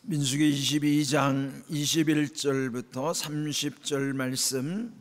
민수기 22장 21절부터 30절 말씀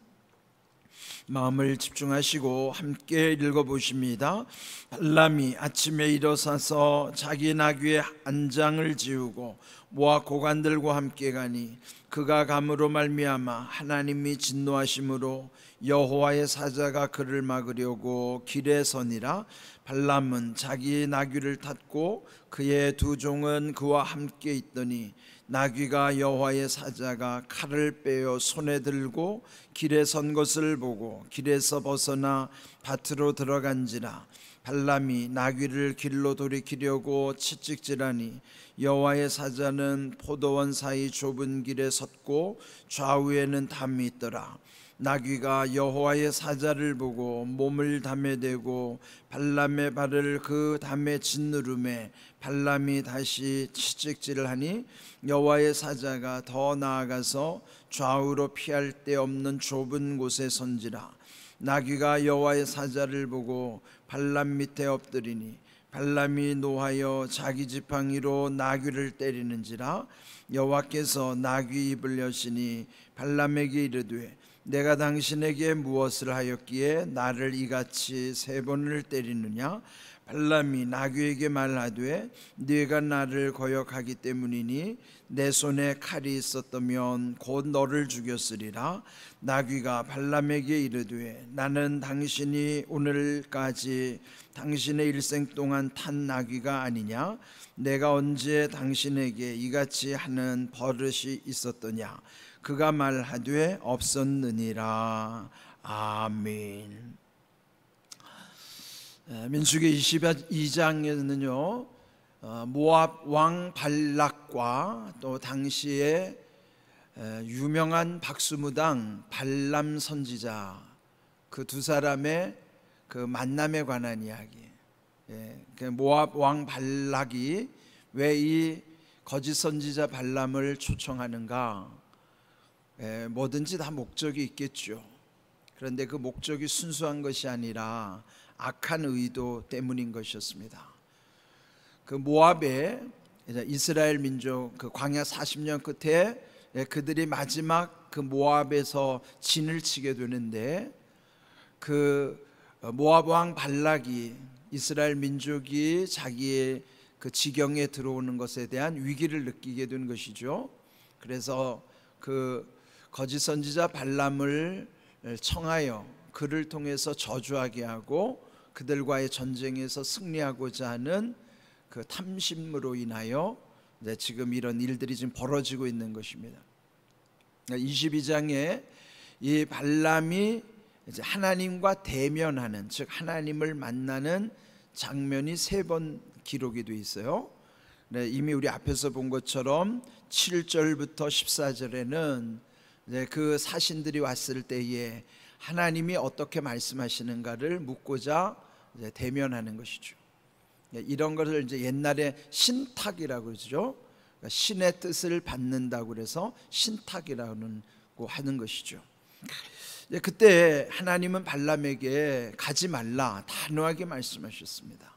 마음을 집중하시고 함께 읽어보십니다. 발람이 아침에 일어서서 자기 나귀의 안장을 지우고 모압 고관들과 함께 가니 그가 감으로 말미암아 하나님이 진노하심으로 여호와의 사자가 그를 막으려고 길에 서니라. 발람은 자기 나귀를 탔고 그의 두 종은 그와 함께 있더니 나귀가 여호와의 사자가 칼을 빼어 손에 들고 길에 선 것을 보고 길에서 벗어나 밭으로 들어간지라. 발람이 나귀를 길로 돌이키려고 채찍질하니 여호와의 사자는 포도원 사이 좁은 길에 섰고 좌우에는 담이 있더라. 나귀가 여호와의 사자를 보고 몸을 담에 대고 발람의 발을 그 담에 짓누르매 발람이 다시 채찍질을 하니 여호와의 사자가 더 나아가서 좌우로 피할 데 없는 좁은 곳에 선지라. 나귀가 여호와의 사자를 보고 발람 밑에 엎드리니 발람이 노하여 자기 지팡이로 나귀를 때리는지라. 여호와께서 나귀 입을 여시니 발람에게 이르되 내가 당신에게 무엇을 하였기에 나를 이같이 3번을 때리느냐. 발람이 나귀에게 말하되 네가 나를 거역하기 때문이니 내 손에 칼이 있었다면 곧 너를 죽였으리라. 나귀가 발람에게 이르되 나는 당신이 오늘까지 당신의 일생 동안 탄 나귀가 아니냐. 내가 언제 당신에게 이같이 하는 버릇이 있었더냐. 그가 말하되 없었느니라. 아멘. 민수기 22장에는요 모압 왕 발락과 또 당시에 유명한 박수무당 발람 선지자 그 두 사람의 그 만남에 관한 이야기. 모압 왕 발락이 왜 이 거짓 선지자 발람을 초청하는가? 뭐든지 다 목적이 있겠죠. 그런데 그 목적이 순수한 것이 아니라 악한 의도 때문인 것이었습니다. 그 모압의 이스라엘 민족 그 광야 40년 끝에 그들이 마지막 그 모압에서 진을 치게 되는데 그 모압 왕 발락이 이스라엘 민족이 자기의 그 지경에 들어오는 것에 대한 위기를 느끼게 된 것이죠. 그래서 그 거짓 선지자 발람을 청하여 그를 통해서 저주하게 하고 그들과의 전쟁에서 승리하고자 하는 그 탐심으로 인하여 지금 이런 일들이 지금 벌어지고 있는 것입니다. 22장에 이 발람이 이제 하나님과 대면하는, 즉 하나님을 만나는 장면이 3번 기록이 되어 있어요. 이미 우리 앞에서 본 것처럼 7절부터 14절에는 그 사신들이 왔을 때에 하나님이 어떻게 말씀하시는가를 묻고자 대면하는 것이죠. 이런 것을 이제 옛날에 신탁이라고 그러죠. 신의 뜻을 받는다고 그래서 신탁이라고 하는 것이죠. 그때 하나님은 발람에게 가지 말라 단호하게 말씀하셨습니다.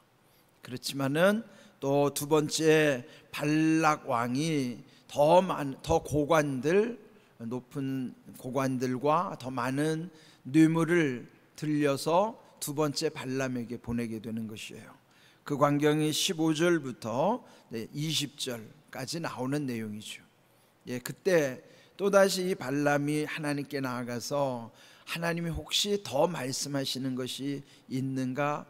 그렇지만은 또 두 번째 발락 왕이 더 고관들, 높은 고관들과 더 많은 뇌물을 들려서 두 번째 발람에게 보내게 되는 것이에요. 그 광경이 15절부터 20절까지 나오는 내용이죠. 그때 또다시 이 발람이 하나님께 나아가서 하나님이 혹시 더 말씀하시는 것이 있는가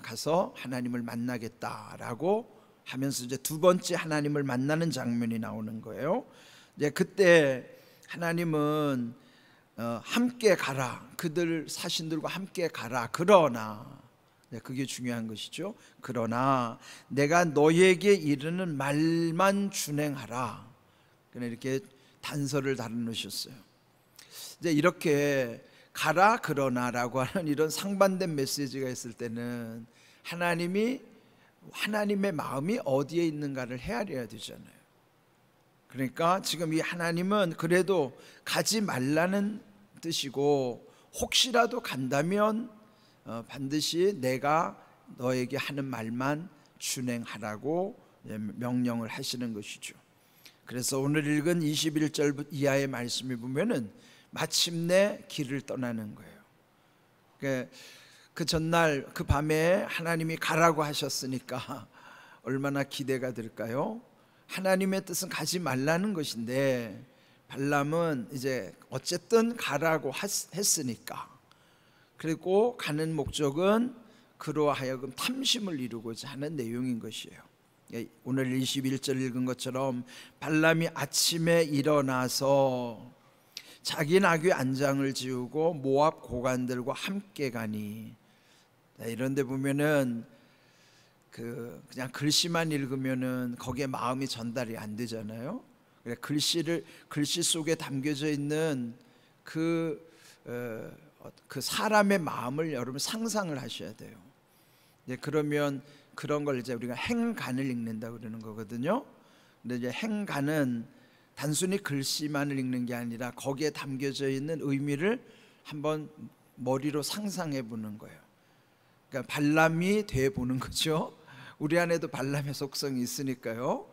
가서 하나님을 만나겠다라고 하면서 이제 두 번째 하나님을 만나는 장면이 나오는 거예요. 그때 하나님은 함께 가라, 그들 사신들과 함께 가라. 그러나 그게 중요한 것이죠. 그러나 내가 너에게 이르는 말만 준행하라. 이렇게 단서를 달아놓으셨어요. 이제 이렇게 가라 그러나라고 하는 이런 상반된 메시지가 있을 때는 하나님의 마음이 어디에 있는가를 헤아려야 되잖아요. 그러니까 지금 이 하나님은 그래도 가지 말라는 뜻이고 혹시라도 간다면 반드시 내가 너에게 하는 말만 준행하라고 명령을 하시는 것이죠. 그래서 오늘 읽은 21절 이하의 말씀을 보면은 마침내 길을 떠나는 거예요. 그 전날 그 밤에 하나님이 가라고 하셨으니까 얼마나 기대가 될까요? 하나님의 뜻은 가지 말라는 것인데 발람은 이제 어쨌든 가라고 했으니까, 그리고 가는 목적은 그로 하여금 탐심을 이루고자 하는 내용인 것이에요. 오늘 21절 읽은 것처럼 발람이 아침에 일어나서 자기 나귀 안장을 지우고 모압 고관들과 함께 가니, 이런 데 보면은 그냥 글씨만 읽으면은 거기에 마음이 전달이 안 되잖아요. 글씨 속에 담겨져 있는 그 사람의 마음을 여러분 상상을 하셔야 돼요. 그러면 그런 걸 이제 우리가 행간을 읽는다 그러는 거거든요. 근데 이제 행간은 단순히 글씨만을 읽는 게 아니라 거기에 담겨져 있는 의미를 한번 머리로 상상해 보는 거예요. 그러니까 발람이 돼 보는 거죠. 우리 안에도 발람의 속성이 있으니까요.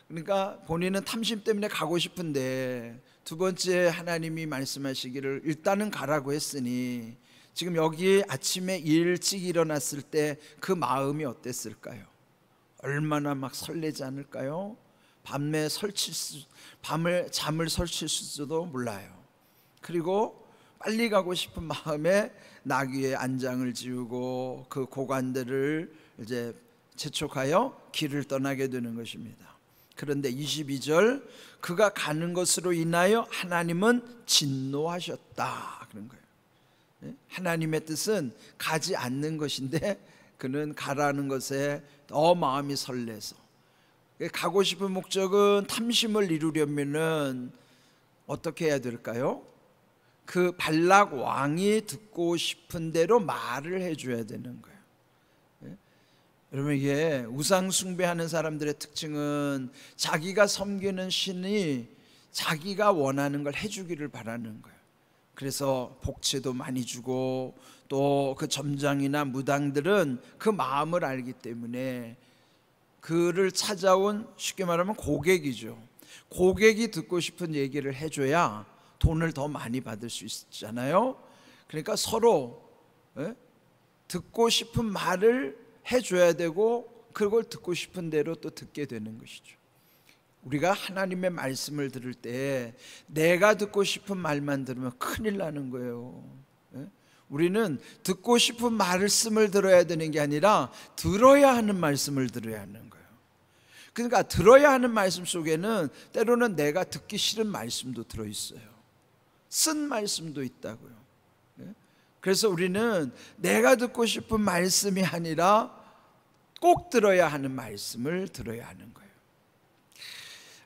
그러니까 본인은 탐심 때문에 가고 싶은데 두 번째 하나님이 말씀하시기를 일단은 가라고 했으니 지금 여기 아침에 일찍 일어났을 때 그 마음이 어땠을까요? 얼마나 막 설레지 않을까요? 밤에 잠을 설칠 수도 몰라요. 그리고 빨리 가고 싶은 마음에 나귀의 안장을 지우고 그 고관들을 이제 재촉하여 길을 떠나게 되는 것입니다. 그런데 22절, 그가 가는 것으로 인하여 하나님은 진노하셨다 그런 거예요. 하나님의 뜻은 가지 않는 것인데 그는 가라는 것에 더 마음이 설레서, 가고 싶은 목적은 탐심을 이루려면은 어떻게 해야 될까요? 그 발락 왕이 듣고 싶은 대로 말을 해줘야 되는 거예요. 여러분, 이게 우상 숭배하는 사람들의 특징은 자기가 섬기는 신이 자기가 원하는 걸 해주기를 바라는 거예요. 그래서 복채도 많이 주고, 또 그 점장이나 무당들은 그 마음을 알기 때문에 그를 찾아온, 쉽게 말하면 고객이죠. 고객이 듣고 싶은 얘기를 해줘야 돈을 더 많이 받을 수 있잖아요. 그러니까 서로 듣고 싶은 말을 해줘야 되고, 그걸 듣고 싶은 대로 또 듣게 되는 것이죠. 우리가 하나님의 말씀을 들을 때 내가 듣고 싶은 말만 들으면 큰일 나는 거예요. 우리는 듣고 싶은 말씀을 들어야 되는 게 아니라 들어야 하는 말씀을 들어야 하는 거예요. 그러니까 들어야 하는 말씀 속에는 때로는 내가 듣기 싫은 말씀도 들어있어요. 쓴 말씀도 있다고요. 그래서 우리는 내가 듣고 싶은 말씀이 아니라 꼭 들어야 하는 말씀을 들어야 하는 거예요.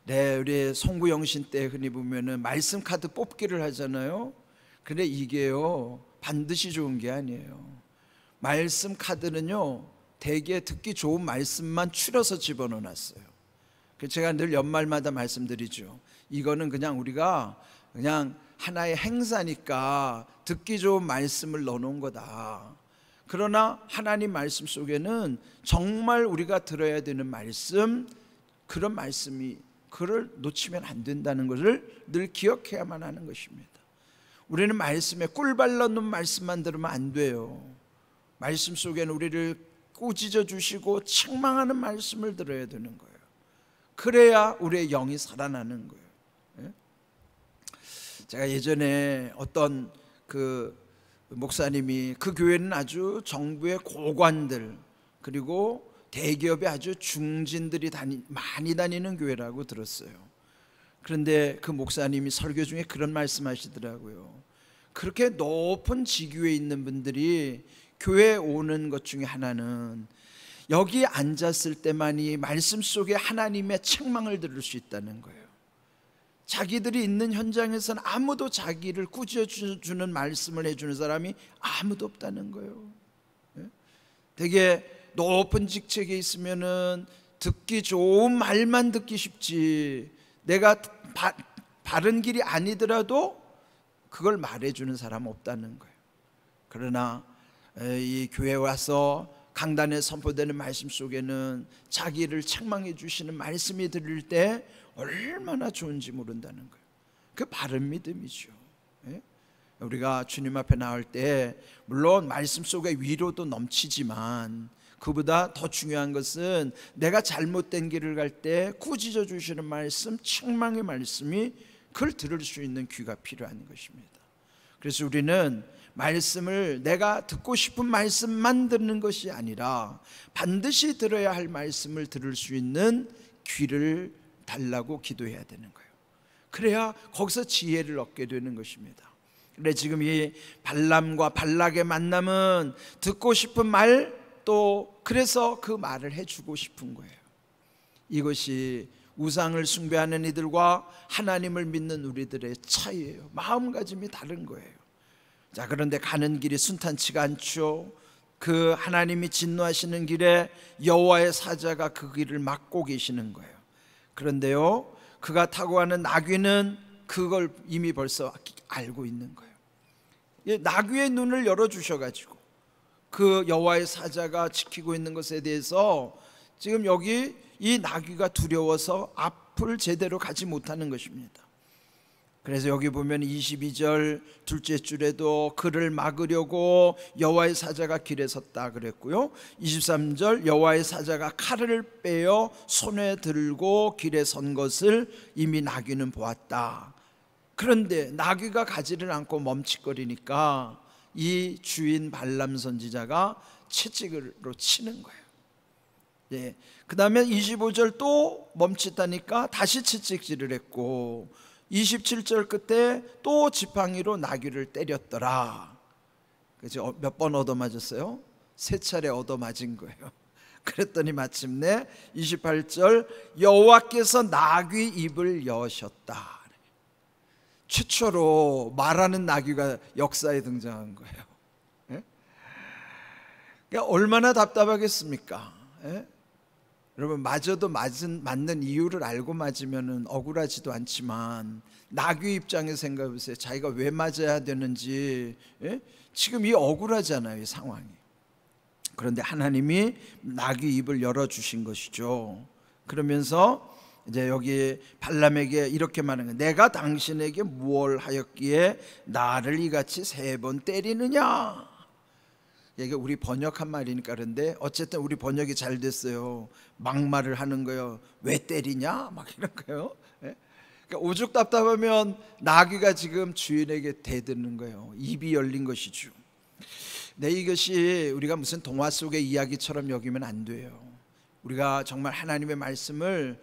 네, 우리 송구영신 때 흔히 보면은 말씀 카드 뽑기를 하잖아요. 근데 이게요, 반드시 좋은 게 아니에요. 말씀 카드는요, 대개 듣기 좋은 말씀만 추려서 집어넣어 놨어요. 제가 늘 연말마다 말씀드리죠. 이거는 그냥 우리가 그냥 하나의 행사니까 듣기 좋은 말씀을 넣어놓은 거다. 그러나 하나님 말씀 속에는 정말 우리가 들어야 되는 말씀, 그런 말씀이, 그를 놓치면 안 된다는 것을 늘 기억해야만 하는 것입니다. 우리는 말씀에 꿀 발라놓은 말씀만 들으면 안 돼요. 말씀 속에는 우리를 꾸짖어 주시고 책망하는 말씀을 들어야 되는 거예요. 그래야 우리의 영이 살아나는 거예요. 제가 예전에 어떤 그 목사님이, 그 교회는 아주 정부의 고관들 그리고 대기업의 아주 중진들이 많이 다니는 교회라고 들었어요. 그런데 그 목사님이 설교 중에 그런 말씀 하시더라고요. 그렇게 높은 직위에 있는 분들이 교회에 오는 것 중에 하나는 여기 앉았을 때만이 말씀 속에 하나님의 책망을 들을 수 있다는 거예요. 자기들이 있는 현장에서는 아무도 자기를 꾸짖어주는 말씀을 해주는 사람이 아무도 없다는 거예요. 되게 높은 직책에 있으면은 듣기 좋은 말만 듣기 쉽지, 내가 바른 길이 아니더라도 그걸 말해주는 사람 없다는 거예요. 그러나 이 교회에 와서 강단에 선포되는 말씀 속에는 자기를 책망해 주시는 말씀이 들릴 때 얼마나 좋은지 모른다는 거예요. 그 바른 믿음이죠. 예? 우리가 주님 앞에 나올 때 물론 말씀 속에 위로도 넘치지만 그보다 더 중요한 것은 내가 잘못된 길을 갈 때 꾸짖어 주시는 말씀, 책망의 말씀이 그걸 들을 수 있는 귀가 필요한 것입니다. 그래서 우리는 말씀을 내가 듣고 싶은 말씀만 듣는 것이 아니라 반드시 들어야 할 말씀을 들을 수 있는 귀를 달라고 기도해야 되는 거예요. 그래야 거기서 지혜를 얻게 되는 것입니다. 그래 지금 이 발람과 발락의 만남은 듣고 싶은 말, 또 그래서 그 말을 해주고 싶은 거예요. 이것이 우상을 숭배하는 이들과 하나님을 믿는 우리들의 차이예요. 마음가짐이 다른 거예요. 자, 그런데 가는 길이 순탄치가 않죠. 그 하나님이 진노하시는 길에 여호와의 사자가 그 길을 막고 계시는 거예요. 그런데요, 그가 타고 가는 나귀는 그걸 이미 벌써 알고 있는 거예요. 나귀의 눈을 열어주셔가지고 그 여호와의 사자가 지키고 있는 것에 대해서 지금 여기 이 나귀가 두려워서 앞을 제대로 가지 못하는 것입니다. 그래서 여기 보면 22절 둘째 줄에도 그를 막으려고 여호와의 사자가 길에 섰다 그랬고요, 23절 여호와의 사자가 칼을 빼어 손에 들고 길에 선 것을 이미 나귀는 보았다. 그런데 나귀가 가지를 않고 멈칫거리니까 이 주인 발람 선지자가 채찍으로 치는 거예요. 예. 그 다음에 25절 또 멈칫하니까 다시 채찍질을 했고 27절 끝에 또 지팡이로 나귀를 때렸더라. 그래서 몇 번 얻어맞았어요? 3차례 얻어맞은 거예요. 그랬더니 마침내 28절 여호와께서 나귀 입을 여셨다. 최초로 말하는 나귀가 역사에 등장한 거예요. 예? 그러니까 얼마나 답답하겠습니까? 예? 여러분, 맞아도 맞는 이유를 알고 맞으면 억울하지도 않지만 나귀 입장에서 생각해 보세요. 자기가 왜 맞아야 되는지, 예? 지금 이 억울하잖아요, 이 상황이. 그런데 하나님이 나귀 입을 열어주신 것이죠. 그러면서 이제 여기 발람에게 이렇게 말하는 거예요. 내가 당신에게 무엇 하였기에 나를 이같이 3번 때리느냐. 이게 우리 번역한 말이니까 그런데 어쨌든 우리 번역이 잘 됐어요. 막말을 하는 거예요. 왜 때리냐? 막 이런 거예요. 예? 그러니까 오죽 답답하면 나귀가 지금 주인에게 대드는 거예요. 입이 열린 것이죠. 네, 이것이 우리가 무슨 동화 속의 이야기처럼 여기면 안 돼요. 우리가 정말 하나님의 말씀을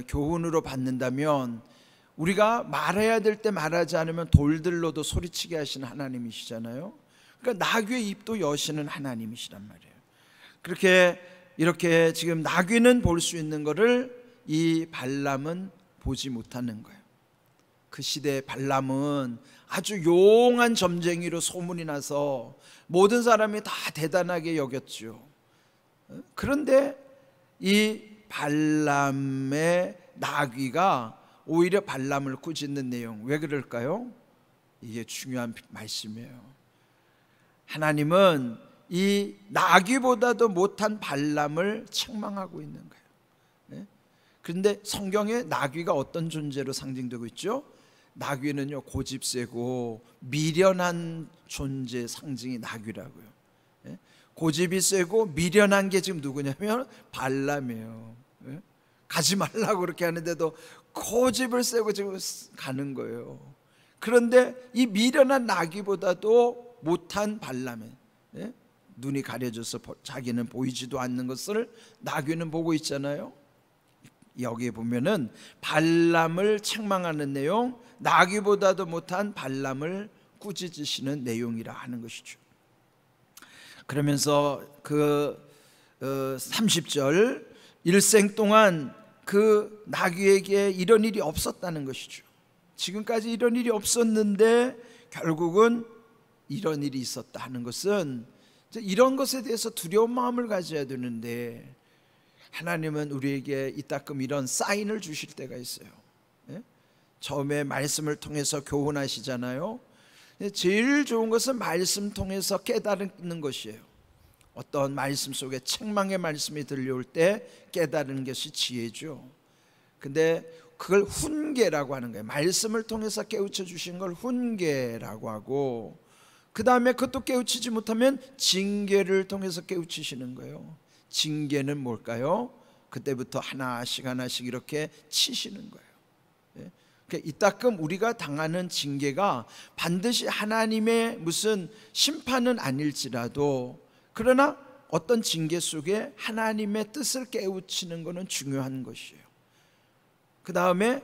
교훈으로 받는다면 우리가 말해야 될 때 말하지 않으면 돌들로도 소리치게 하시는 하나님이시잖아요. 그러니까 나귀의 입도 여시는 하나님이시란 말이에요. 그렇게 이렇게 지금 나귀는 볼 수 있는 것을 이 발람은 보지 못하는 거예요. 그 시대 발람은 아주 용한 점쟁이로 소문이 나서 모든 사람이 다 대단하게 여겼죠. 그런데 이 발람의 나귀가 오히려 발람을 꾸짖는 내용, 왜 그럴까요? 이게 중요한 말씀이에요. 하나님은 이 나귀보다도 못한 발람을 책망하고 있는 거예요. 그런데 성경에 나귀가 어떤 존재로 상징되고 있죠? 나귀는요, 고집세고 미련한 존재 상징이 나귀라고요. 고집이 세고 미련한 게 지금 누구냐면 발람이에요. 가지 말라고 그렇게 하는데도 고집을 세고 지금 가는 거예요. 그런데 이 미련한 나귀보다도 못한 발람에, 눈이 가려져서 자기는 보이지도 않는 것을 나귀는 보고 있잖아요. 여기에 보면은 발람을 책망하는 내용, 나귀보다도 못한 발람을 꾸짖으시는 내용이라 하는 것이죠. 그러면서 그 30절 일생 동안 그 나귀에게 이런 일이 없었다는 것이죠. 지금까지 이런 일이 없었는데 결국은 이런 일이 있었다 하는 것은 이런 것에 대해서 두려운 마음을 가져야 되는데 하나님은 우리에게 이따금 이런 사인을 주실 때가 있어요. 처음에 말씀을 통해서 교훈하시잖아요. 제일 좋은 것은 말씀 통해서 깨달는 것이에요. 어떤 말씀 속에 책망의 말씀이 들려올 때 깨달은 것이 지혜죠. 근데 그걸 훈계라고 하는 거예요. 말씀을 통해서 깨우쳐 주신 걸 훈계라고 하고, 그 다음에 그것도 깨우치지 못하면 징계를 통해서 깨우치시는 거예요. 징계는 뭘까요? 그때부터 하나씩 하나씩 이렇게 치시는 거예요. 그러니까 이따금 우리가 당하는 징계가 반드시 하나님의 무슨 심판은 아닐지라도, 그러나 어떤 징계 속에 하나님의 뜻을 깨우치는 것은 중요한 것이에요. 그 다음에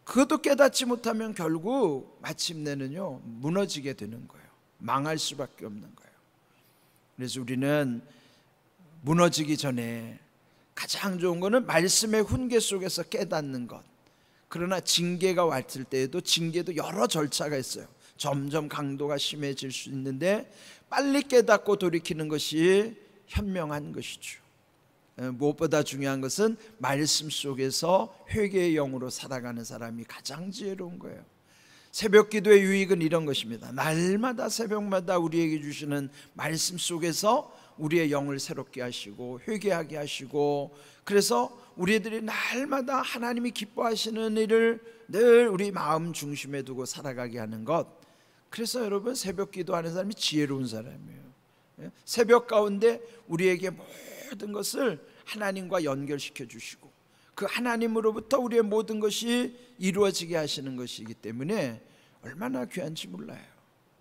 그것도 깨닫지 못하면 결국 마침내는요 무너지게 되는 거예요. 망할 수밖에 없는 거예요. 그래서 우리는 무너지기 전에 가장 좋은 것은 말씀의 훈계 속에서 깨닫는 것. 그러나 징계가 왔을 때에도 징계도 여러 절차가 있어요. 점점 강도가 심해질 수 있는데 빨리 깨닫고 돌이키는 것이 현명한 것이죠. 무엇보다 중요한 것은 말씀 속에서 회개의 영으로 살아가는 사람이 가장 지혜로운 거예요. 새벽 기도의 유익은 이런 것입니다. 날마다 새벽마다 우리에게 주시는 말씀 속에서 우리의 영을 새롭게 하시고 회개하게 하시고, 그래서 우리들이 날마다 하나님이 기뻐하시는 일을 늘 우리 마음 중심에 두고 살아가게 하는 것. 그래서 여러분, 새벽 기도하는 사람이 지혜로운 사람이에요. 새벽 가운데 우리에게 모든 것을 하나님과 연결시켜 주시고 그 하나님으로부터 우리의 모든 것이 이루어지게 하시는 것이기 때문에 얼마나 귀한지 몰라요.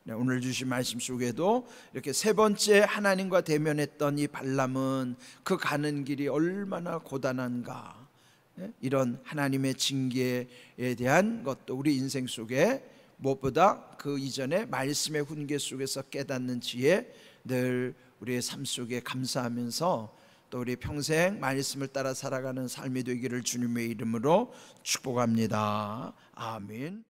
오늘 주신 말씀 속에도 이렇게 세 번째 하나님과 대면했던 이 발람은 그 가는 길이 얼마나 고단한가, 이런 하나님의 징계에 대한 것도 우리 인생 속에 무엇보다 그 이전에 말씀의 훈계 속에서 깨닫는 지혜 늘 우리의 삶 속에 감사하면서 또 우리 평생 말씀을 따라 살아가는 삶이 되기를 주님의 이름으로 축복합니다. 아멘.